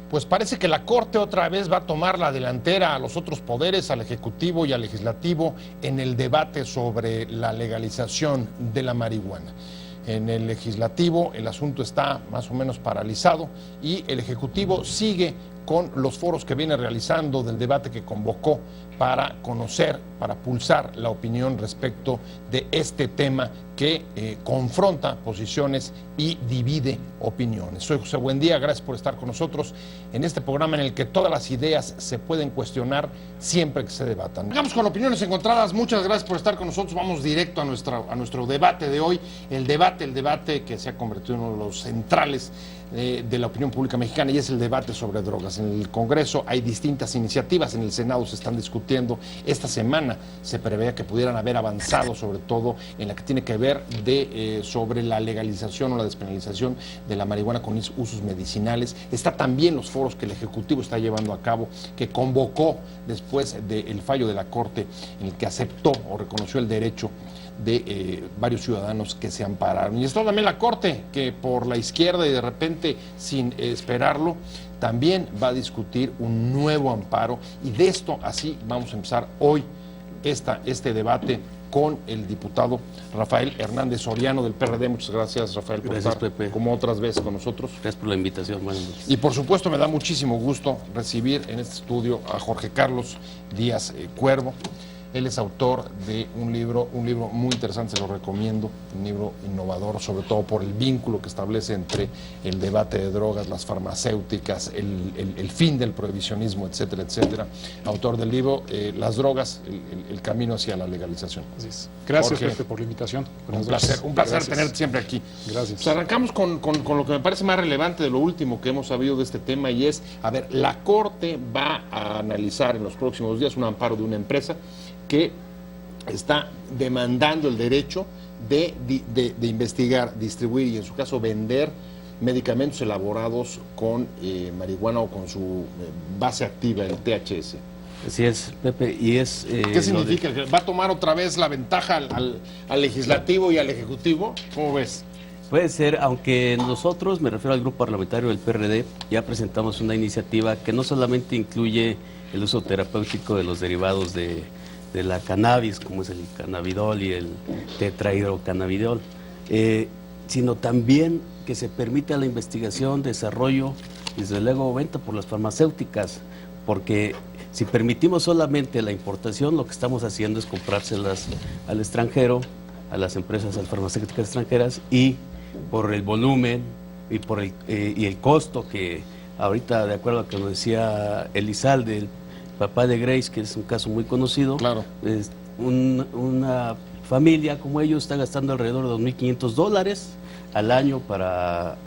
Pues parece que la Corte otra vez va a tomar la delantera a los otros poderes, al Ejecutivo y al Legislativo, en el debate sobre la legalización de la marihuana. En el Legislativo el asunto está más o menos paralizado y el Ejecutivo sigue con los foros que viene realizando del debate que convocó para conocer, para pulsar la opinión respecto de este tema que confronta posiciones y divide opiniones. Soy José Buendía, gracias por estar con nosotros en este programa en el que todas las ideas se pueden cuestionar siempre que se debatan. Vamos con opiniones encontradas, muchas gracias por estar con nosotros, vamos directo a nuestro debate de hoy, el debate que se ha convertido en uno de los centrales de la opinión pública mexicana, y es el debate sobre drogas. En el Congreso hay distintas iniciativas, en el Senado se están discutiendo. Esta semana se prevé que pudieran haber avanzado, sobre todo en la que tiene que ver sobre la legalización o la despenalización de la marihuana con usos medicinales. Está también los foros que el Ejecutivo está llevando a cabo, que convocó después del fallo de la Corte en el que aceptó o reconoció el derecho de varios ciudadanos que se ampararon. Y está también la Corte, que por la izquierda y de repente sin esperarlo, también va a discutir un nuevo amparo, y de esto así vamos a empezar hoy este debate con el diputado Rafael Hernández Soriano del PRD. Muchas gracias, Rafael, por estar Pepe, como otras veces con nosotros. Gracias por la invitación. Buenas noches. Y por supuesto me da muchísimo gusto recibir en este estudio a Jorge Carlos Díaz Cuervo. Él es autor de un libro muy interesante, se lo recomiendo, un libro innovador, sobre todo por el vínculo que establece entre el debate de drogas, las farmacéuticas, el fin del prohibicionismo, etcétera, etcétera. Autor del libro Las drogas, el camino hacia la legalización. Así es. Gracias, Jorge, Pepe, por la invitación. Un placer tenerte siempre aquí. Gracias. Pues arrancamos con lo que me parece más relevante de lo último que hemos sabido de este tema, y es, a ver, la Corte va a analizar en los próximos días un amparo de una empresa que está demandando el derecho de investigar, distribuir y en su caso vender medicamentos elaborados con marihuana o con su base activa, el THC. Así es, Pepe, y es... ¿Qué significa? ¿Va a tomar otra vez la ventaja al Legislativo y al Ejecutivo? ¿Cómo ves? Puede ser, aunque nosotros, me refiero al grupo parlamentario del PRD, ya presentamos una iniciativa que no solamente incluye el uso terapéutico de los derivados de la cannabis, como es el cannabidol y el tetrahidrocannabidol, sino también que se permita la investigación, desarrollo y desde luego venta por las farmacéuticas, porque si permitimos solamente la importación, lo que estamos haciendo es comprárselas al extranjero, a las empresas farmacéuticas extranjeras, y por el volumen y por el costo que ahorita, de acuerdo a lo que nos decía Elizalde, el papá de Grace, que es un caso muy conocido, claro, una familia como ellos está gastando alrededor de $2,500 al año para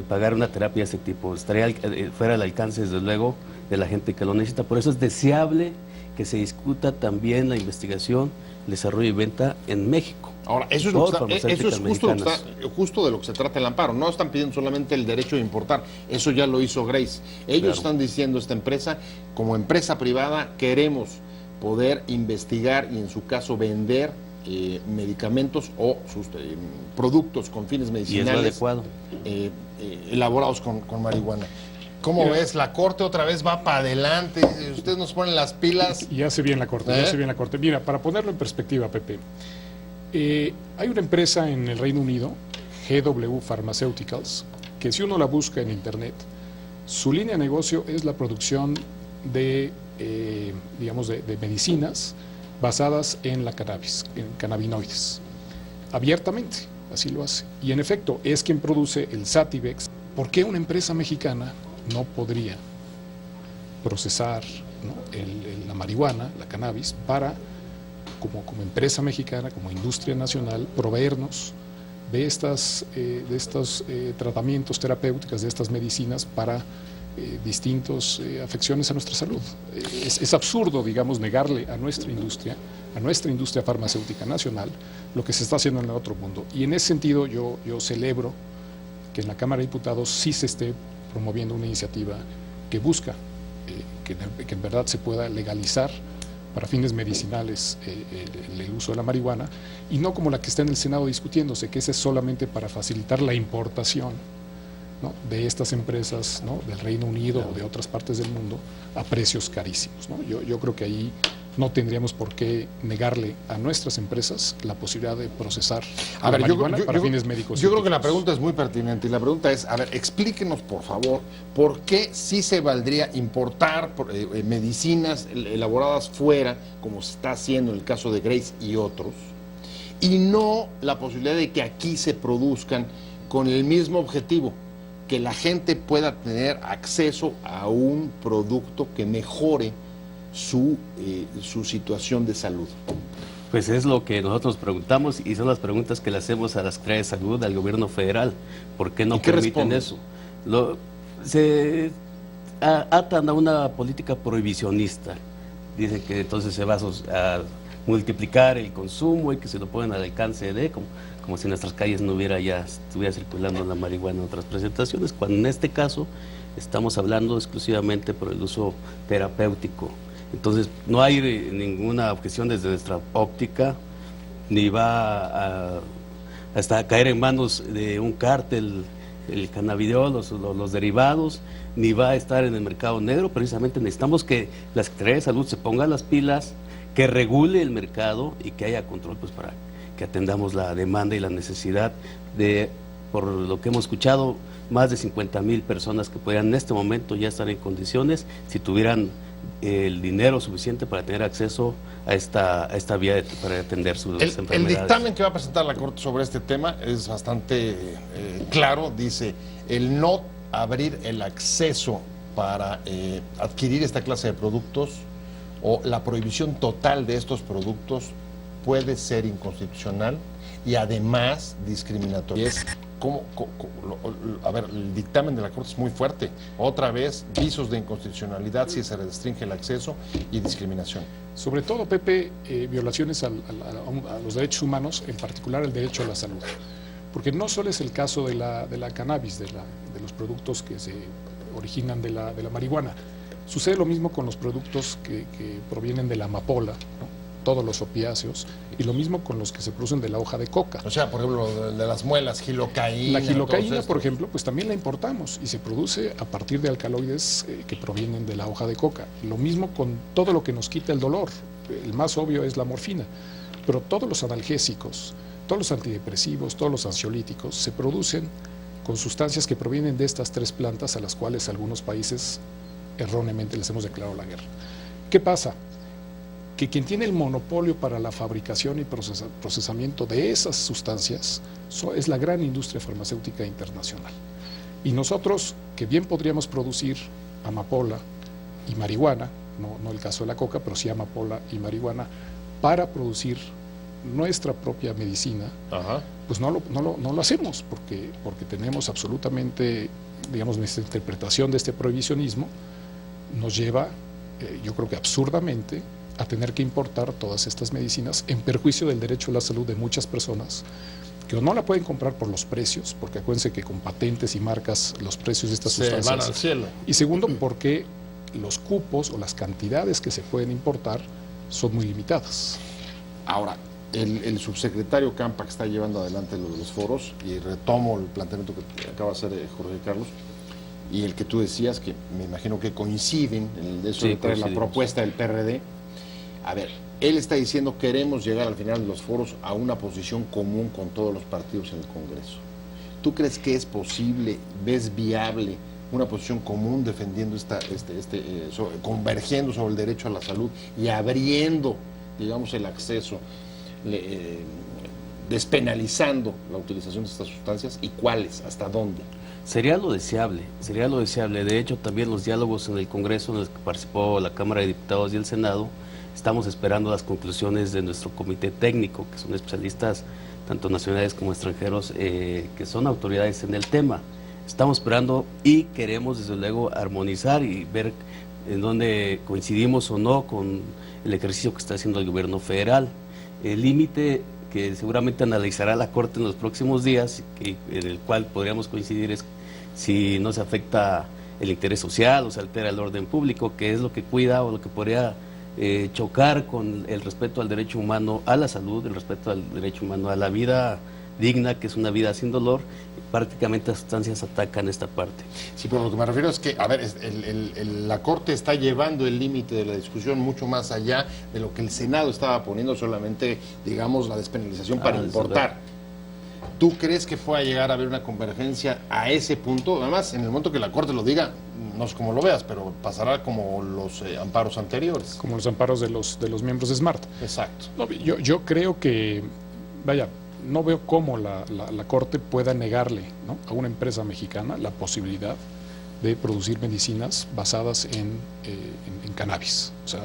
pagar una terapia de este tipo. Estaría fuera del alcance, desde luego, de la gente que lo necesita. Por eso es deseable que se discuta también la investigación, el desarrollo y venta en México. Ahora, eso es justo de lo que se trata el amparo. No están pidiendo solamente el derecho de importar, eso ya lo hizo Grace. Ellos están diciendo, esta empresa, como empresa privada, queremos poder investigar y en su caso vender medicamentos o sus productos con fines medicinales. Y es lo adecuado. Elaborados con marihuana. ¿Cómo ves? La Corte otra vez va para adelante. Ustedes nos ponen las pilas. Ya se viene la Corte, ya se viene la Corte. Mira, para ponerlo en perspectiva, Pepe, hay una empresa en el Reino Unido, GW Pharmaceuticals, que si uno la busca en internet, su línea de negocio es la producción de, digamos, de medicinas basadas en la cannabis, en cannabinoides, abiertamente, así lo hace. Y en efecto, es quien produce el Sativex. ¿Por qué una empresa mexicana no podría procesar, ¿no?, la marihuana, la cannabis, para, como empresa mexicana, como industria nacional, proveernos de estos tratamientos terapéuticos, de estas medicinas para distintas afecciones a nuestra salud? Es absurdo, digamos, negarle a nuestra industria farmacéutica nacional, lo que se está haciendo en el otro mundo. Y en ese sentido yo celebro que en la Cámara de Diputados sí se esté promoviendo una iniciativa que busca que en verdad se pueda legalizar para fines medicinales el uso de la marihuana, y no como la que está en el Senado discutiéndose, que esa es solamente para facilitar la importación ¿no?, de estas empresas, ¿no?, del Reino Unido o de otras partes del mundo a precios carísimos, ¿no? Yo creo que ahí no tendríamos por qué negarle a nuestras empresas la posibilidad de procesar A la ver, marihuana para fines médicos. Yo creo que la pregunta es muy pertinente y la pregunta es, a ver, explíquenos por favor, ¿por qué sí se valdría importar medicinas elaboradas fuera, como se está haciendo en el caso de Grace y otros, y no la posibilidad de que aquí se produzcan con el mismo objetivo, que la gente pueda tener acceso a un producto que mejore su situación de salud? Pues es lo que nosotros preguntamos y son las preguntas que le hacemos a la Secretaría de Salud, al gobierno federal. ¿Por qué no ¿Y qué permiten responden? eso? Se atan a una política prohibicionista. Dicen que entonces se va a multiplicar el consumo y que se lo ponen al alcance de, como si en nuestras calles no hubiera ya, estuviera circulando la marihuana en otras presentaciones, cuando en este caso estamos hablando exclusivamente por el uso terapéutico. Entonces no hay ninguna objeción desde nuestra óptica, ni va hasta caer en manos de un cártel el cannabidiol, los derivados, ni va a estar en el mercado negro. Precisamente necesitamos que la Secretaría de Salud se ponga las pilas, que regule el mercado y que haya control, pues, para que atendamos la demanda y la necesidad de, por lo que hemos escuchado, más de 50,000 personas que podrían en este momento ya estar en condiciones, si tuvieran el dinero suficiente para tener acceso a esta vía para atender sus enfermedades. El dictamen que va a presentar la Corte sobre este tema es bastante claro. Dice, el no abrir el acceso para adquirir esta clase de productos o la prohibición total de estos productos puede ser inconstitucional y además discriminatorio. Y es a ver, el dictamen de la Corte es muy fuerte. Otra vez, visos de inconstitucionalidad si se restringe el acceso y discriminación. Sobre todo, Pepe, violaciones a los derechos humanos, en particular el derecho a la salud. Porque no solo es el caso de la cannabis, de los productos que se originan de la marihuana. Sucede lo mismo con los productos que provienen de la amapola, ¿no?, todos los opiáceos, y lo mismo con los que se producen de la hoja de coca. O sea, por ejemplo, de las muelas, gilocaína. La gilocaína, por ejemplo, pues también la importamos y se produce a partir de alcaloides que provienen de la hoja de coca. Lo mismo con todo lo que nos quita el dolor. El más obvio es la morfina, pero todos los analgésicos, todos los antidepresivos, todos los ansiolíticos se producen con sustancias que provienen de estas tres plantas a las cuales algunos países erróneamente les hemos declarado la guerra. ¿Qué pasa? Que quien tiene el monopolio para la fabricación y procesamiento de esas sustancias es la gran industria farmacéutica internacional. Y nosotros, que bien podríamos producir amapola y marihuana, no el caso de la coca, pero sí amapola y marihuana, para producir nuestra propia medicina, pues no lo hacemos, porque tenemos absolutamente, digamos, nuestra interpretación de este prohibicionismo nos lleva, yo creo que absurdamente, a tener que importar todas estas medicinas en perjuicio del derecho a la salud de muchas personas que o no la pueden comprar por los precios, porque acuérdense que con patentes y marcas los precios de estas sustancias se van al cielo. Y segundo, porque los cupos o las cantidades que se pueden importar son muy limitadas. Ahora, el subsecretario Campa, que está llevando adelante lo de los foros, y retomo el planteamiento que acaba de hacer Jorge Carlos, y el que tú decías, que me imagino que coinciden, de eso, sí, de traer la propuesta del PRD. A ver, él está diciendo, queremos llegar al final de los foros a una posición común con todos los partidos en el Congreso. ¿Tú crees que es posible, ves viable una posición común defendiendo convergiendo sobre el derecho a la salud y abriendo, digamos, el acceso, despenalizando la utilización de estas sustancias? ¿Y cuáles? ¿Hasta dónde? Sería lo deseable, sería lo deseable. De hecho, también los diálogos en el Congreso en los que participó la Cámara de Diputados y el Senado, estamos esperando las conclusiones de nuestro comité técnico, que son especialistas, tanto nacionales como extranjeros, que son autoridades en el tema. Estamos esperando y queremos, desde luego, armonizar y ver en dónde coincidimos o no con el ejercicio que está haciendo el gobierno federal. El límite que seguramente analizará la Corte en los próximos días, en el cual podríamos coincidir, es si no se afecta el interés social o se altera el orden público, que es lo que cuida o lo que podría chocar con el respeto al derecho humano a la salud, el respeto al derecho humano a la vida digna, que es una vida sin dolor. Prácticamente las sustancias atacan esta parte. Sí, pero lo que me refiero es que, a ver, la Corte está llevando el límite de la discusión mucho más allá de lo que el Senado estaba poniendo, solamente, digamos, la despenalización para importar. ¿Tú crees que pueda llegar a haber una convergencia a ese punto? Además, en el momento que la Corte lo diga, no sé cómo lo veas, pero pasará como los amparos anteriores. Como los amparos de los miembros de SMART. Exacto. No, yo creo que, vaya, no veo cómo la Corte pueda negarle, ¿no?, a una empresa mexicana la posibilidad de producir medicinas basadas en cannabis. O sea,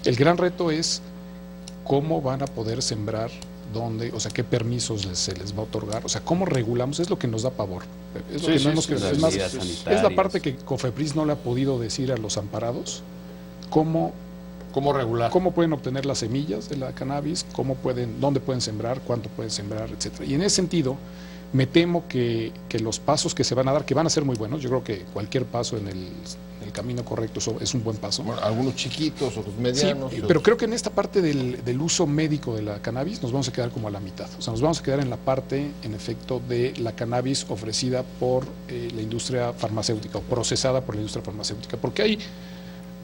el gran reto es cómo van a poder sembrar, dónde, o sea, qué permisos se les va a otorgar, o sea, cómo regulamos, es lo que nos da pavor. Es lo que no hemos las es más, medidas es la sanitarias. parte que COFEPRIS no le ha podido decir a los amparados, cómo regular? ¿Cómo pueden obtener las semillas de la cannabis? Dónde pueden sembrar? ¿Cuánto pueden sembrar? Etcétera. Y en ese sentido, me temo que los pasos que se van a dar, que van a ser muy buenos, yo creo que cualquier paso en el camino correcto es un buen paso. Bueno, algunos chiquitos, otros medianos. Sí, pero creo que en esta parte del uso médico de la cannabis nos vamos a quedar como a la mitad. O sea, nos vamos a quedar en la parte, en efecto, de la cannabis ofrecida por la industria farmacéutica o procesada por la industria farmacéutica. Porque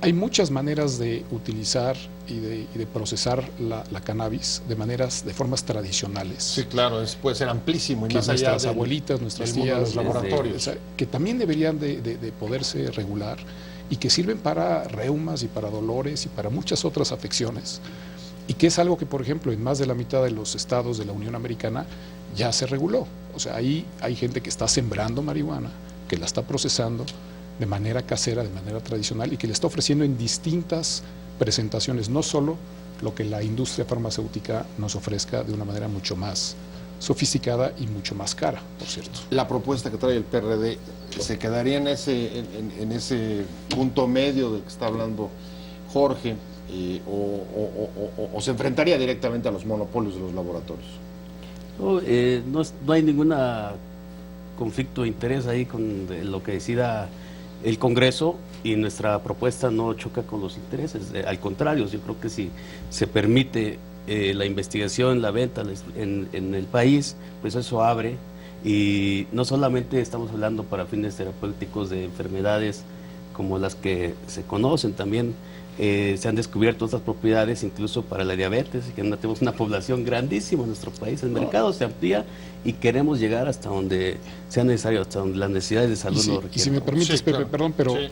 hay muchas maneras de utilizar y de procesar la cannabis de formas tradicionales. Sí, claro, puede ser amplísimo y Que más allá nuestras del, abuelitas, nuestras del mundo de tías, los laboratorios. o sea, que también deberían de poderse regular y que sirven para reumas y para dolores y para muchas otras afecciones. Y que es algo que, por ejemplo, en más de la mitad de los estados de la Unión Americana ya se reguló. O sea, ahí hay gente que está sembrando marihuana, que la está procesando de manera casera, de manera tradicional, y que le está ofreciendo en distintas presentaciones, no solo lo que la industria farmacéutica nos ofrezca de una manera mucho más sofisticada y mucho más cara, por cierto. La propuesta que trae el PRD se quedaría en ese punto medio del que está hablando Jorge, o se enfrentaría directamente a los monopolios de los laboratorios. No hay ningún conflicto de interés ahí con lo que decida el Congreso, y nuestra propuesta no choca con los intereses. Al contrario, yo creo que si se permite la investigación, la venta en el país, pues eso abre, y no solamente estamos hablando para fines terapéuticos de enfermedades como las que se conocen, también se han descubierto otras propiedades incluso para la diabetes, que tenemos una población grandísima en nuestro país, el mercado se amplía y queremos llegar hasta donde sea necesario, hasta donde las necesidades de salud lo requieran. Y si me permites, Sí, Pepe, claro. perdón, pero Sí.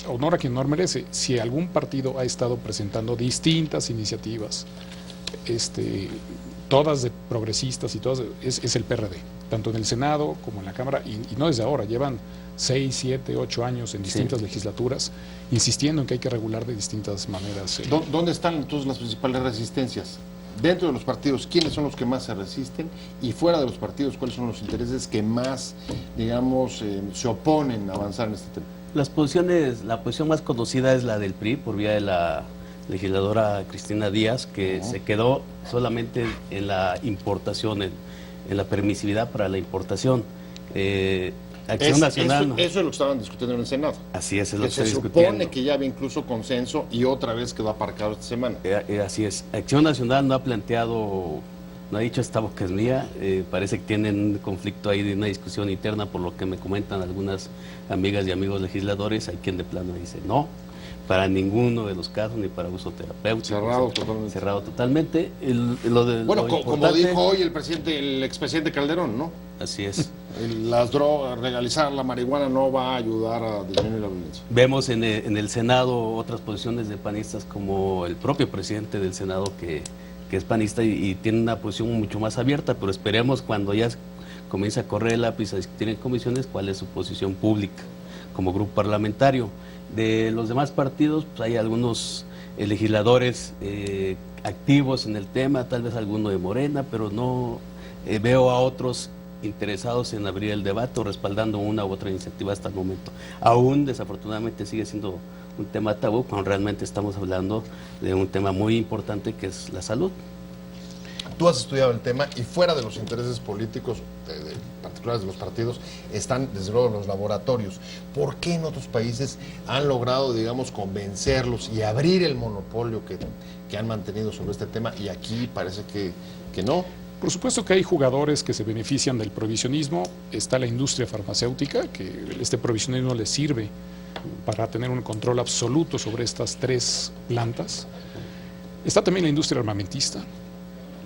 honor a quien no merece. Si algún partido ha estado presentando distintas iniciativas, todas de progresistas y todas, es el PRD, tanto en el Senado como en la Cámara, y no desde ahora, llevan 6, 7, 8 años en distintas legislaturas, insistiendo en que hay que regular de distintas maneras. ¿Dónde están entonces las principales resistencias? Dentro de los partidos, ¿quiénes son los que más se resisten? Y fuera de los partidos, ¿cuáles son los intereses que más, digamos, se oponen a avanzar en este tema? La posición más conocida es la del PRI, por vía de la legisladora Cristina Díaz, que se quedó solamente en la importación, en la permisividad para la importación. Acción Nacional. Eso es lo que estaban discutiendo en el Senado. Así es lo que se está supone discutiendo. que ya había incluso consenso y otra vez quedó aparcado esta semana. Así es. Acción Nacional no ha planteado, no ha dicho esta boca es mía. Parece que tienen un conflicto ahí de una discusión interna, por lo que me comentan algunas amigas y amigos legisladores. Hay quien de plano dice no, para ninguno de los casos, ni para uso terapéutico. Cerrado totalmente. Cerrado totalmente. Bueno, como importante- dijo hoy el expresidente Calderón, ¿no? Así es. Las drogas, legalizar la marihuana no va a ayudar a disminuir la violencia. Vemos en el Senado otras posiciones de panistas, como el propio presidente del Senado que es panista y tiene una posición mucho más abierta, pero esperemos cuando ya comience a correr el lápiz a discutir en comisiones cuál es su posición pública como grupo parlamentario. De los demás partidos, pues hay algunos legisladores activos en el tema, tal vez alguno de Morena, pero no veo a otros interesados en abrir el debate o respaldando una u otra iniciativa hasta el momento. Aún, desafortunadamente, sigue siendo un tema tabú cuando realmente estamos hablando de un tema muy importante que es la salud. Tú has estudiado el tema y fuera de los intereses políticos, particulares de los partidos, están desde luego los laboratorios. ¿Por qué en otros países han logrado, digamos, convencerlos y abrir el monopolio que han mantenido sobre este tema y aquí parece que no? Por supuesto que hay jugadores que se benefician del prohibicionismo. Está la industria farmacéutica, que este prohibicionismo les sirve para tener un control absoluto sobre estas 3 plantas. Está también la industria armamentista.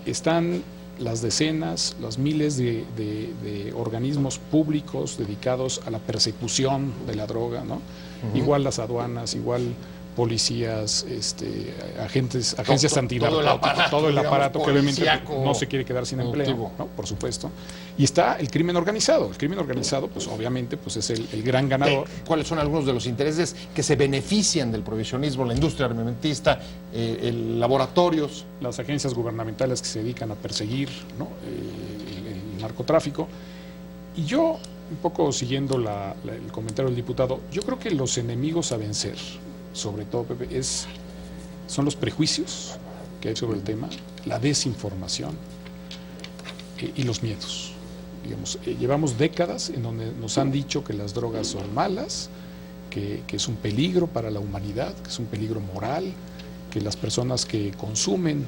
Están las decenas, los miles de organismos públicos dedicados a la persecución de la droga, ¿no? Igual las aduanas, igual policías, agencias antidrogas, todo el aparato que obviamente no se quiere quedar sin empleo, ¿no? Por supuesto. Y está el crimen organizado. El crimen organizado, pues obviamente, pues es el gran ganador. ¿Cuáles son algunos de los intereses que se benefician del prohibicionismo? La industria armamentista, laboratorios. Las agencias gubernamentales que se dedican a perseguir, ¿no? el narcotráfico. Y yo, un poco siguiendo el comentario del diputado, yo creo que los enemigos a vencer, sobre todo, Pepe, son los prejuicios que hay sobre el tema, la desinformación y los miedos. Digamos, llevamos décadas en donde nos han dicho que las drogas son malas, que es un peligro para la humanidad, que es un peligro moral, que las personas que consumen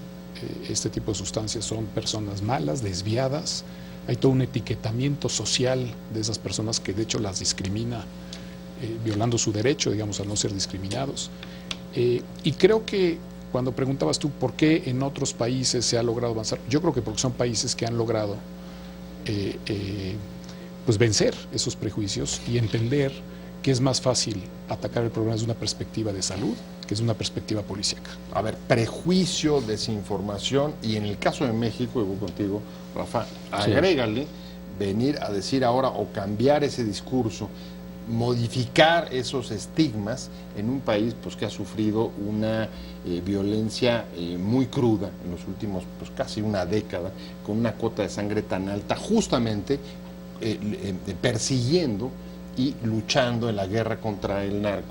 este tipo de sustancias son personas malas, desviadas. Hay todo un etiquetamiento social de esas personas que de hecho las discrimina, violando su derecho, digamos, a no ser discriminados. Y creo que cuando preguntabas tú por qué en otros países se ha logrado avanzar, yo creo que porque son países que han logrado pues vencer esos prejuicios y entender que es más fácil atacar el problema desde una perspectiva de salud que desde una perspectiva policíaca. A ver, prejuicio, desinformación, y en el caso de México, y voy contigo, Rafa, agrégale venir a decir ahora o cambiar ese discurso, modificar esos estigmas en un país pues que ha sufrido una violencia muy cruda en los últimos pues casi una década, con una cota de sangre tan alta, justamente persiguiendo y luchando en la guerra contra el narco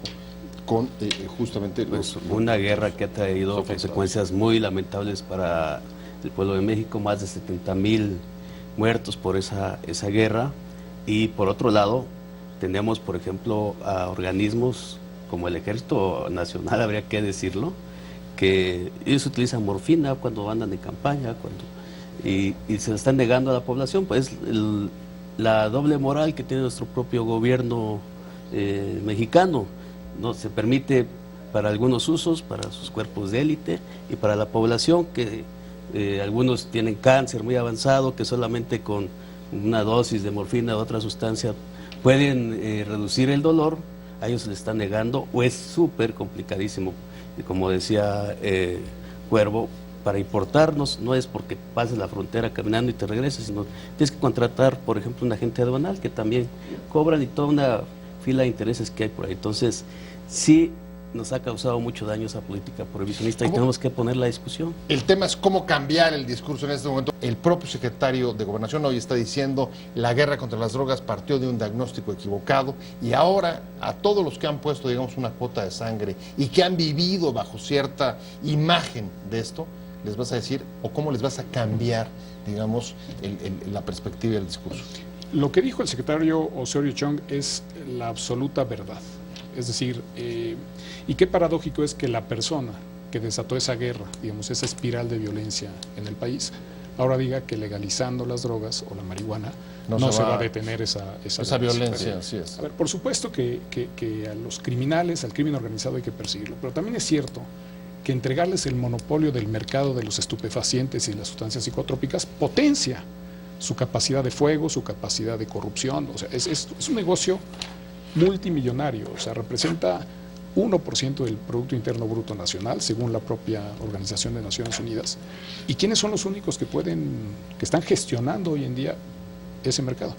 con justamente pues una guerra que ha traído consecuencias muy lamentables para el pueblo de México, más de 70,000 muertos por esa guerra. Y por otro lado tenemos, por ejemplo, a organismos como el Ejército Nacional, habría que decirlo, que ellos utilizan morfina cuando andan en campaña, y se la están negando a la población. Pues la doble moral que tiene nuestro propio gobierno mexicano, no se permite para algunos usos, para sus cuerpos de élite, y para la población que algunos tienen cáncer muy avanzado, que solamente con una dosis de morfina u otra sustancia pueden reducir el dolor, a ellos se les está negando, o es súper complicadísimo. Y como decía Cuervo, para importarnos no es porque pases la frontera caminando y te regreses, sino tienes que contratar, por ejemplo, un agente aduanal que también cobran, y toda una fila de intereses que hay por ahí. Entonces, sí nos ha causado mucho daño esa política prohibicionista y tenemos que poner la discusión. El tema es cómo cambiar el discurso en este momento. El propio secretario de Gobernación hoy está diciendo la guerra contra las drogas partió de un diagnóstico equivocado, y ahora a todos los que han puesto, digamos, una cuota de sangre y que han vivido bajo cierta imagen de esto, les vas a decir, o cómo les vas a cambiar, digamos, la perspectiva del discurso. Lo que dijo el secretario Osorio Chong es la absoluta verdad. Es decir, y qué paradójico es que la persona que desató esa guerra, digamos, esa espiral de violencia en el país, ahora diga que legalizando las drogas o la marihuana no se va a detener esa violencia. Así es. A ver, por supuesto que a los criminales, al crimen organizado hay que perseguirlo, pero también es cierto que entregarles el monopolio del mercado de los estupefacientes y las sustancias psicotrópicas potencia su capacidad de fuego, su capacidad de corrupción. O sea, es un negocio multimillonario, o sea, representa 1% del Producto Interno Bruto Nacional, según la propia Organización de Naciones Unidas. ¿Y quiénes son los únicos que están gestionando hoy en día ese mercado?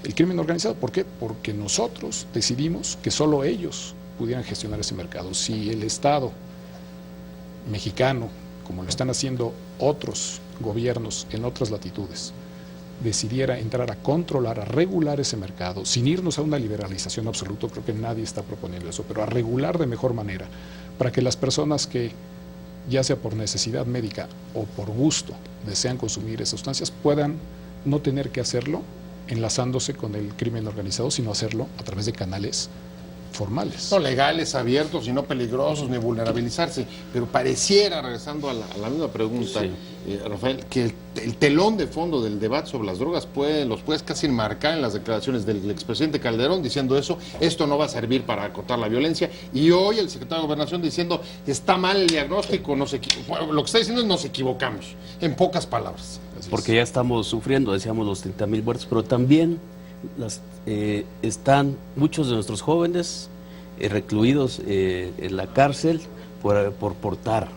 El crimen organizado. ¿Por qué? Porque nosotros decidimos que solo ellos pudieran gestionar ese mercado. Si el Estado mexicano, como lo están haciendo otros gobiernos en otras latitudes, decidiera entrar a controlar, a regular ese mercado, sin irnos a una liberalización absoluta, creo que nadie está proponiendo eso, pero a regular de mejor manera, para que las personas que, ya sea por necesidad médica o por gusto, desean consumir esas sustancias, puedan no tener que hacerlo enlazándose con el crimen organizado, sino hacerlo a través de canales formales. No legales, abiertos y no peligrosos, ni vulnerabilizarse. Pero pareciera, regresando a la misma pregunta, Rafael, que el telón de fondo del debate sobre las drogas los puedes casi enmarcar en las declaraciones del expresidente Calderón diciendo eso, esto no va a servir para acotar la violencia, y hoy el secretario de Gobernación diciendo está mal el diagnóstico, lo que está diciendo es nos equivocamos, en pocas palabras. Porque ya estamos sufriendo, decíamos, los 30,000 muertos, pero también están muchos de nuestros jóvenes recluidos en la cárcel por portar,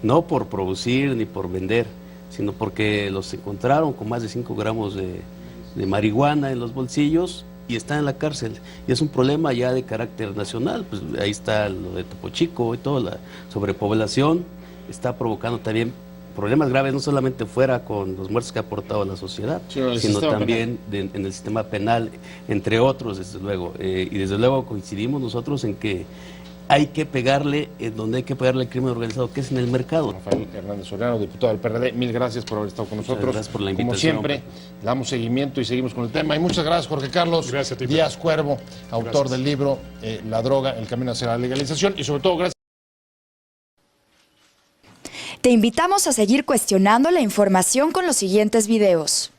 no por producir ni por vender, sino porque los encontraron con más de 5 gramos de marihuana en los bolsillos y están en la cárcel. Y es un problema ya de carácter nacional, pues ahí está lo de Topo Chico y toda la sobrepoblación, está provocando también problemas graves, no solamente fuera con los muertos que ha aportado a la sociedad, sino también en el sistema penal, entre otros, desde luego. Y desde luego coincidimos nosotros en que hay que pegarle en donde hay que pegarle al crimen organizado, que es en el mercado. Rafael Hernández Soriano, diputado del PRD, mil gracias por haber estado con nosotros. Muchas gracias por la invitación. Como siempre, damos seguimiento y seguimos con el tema. Y muchas gracias, Jorge Carlos Díaz Cuervo, autor del libro La droga, el camino hacia la legalización, y sobre todo gracias. Te invitamos a seguir cuestionando la información con los siguientes videos.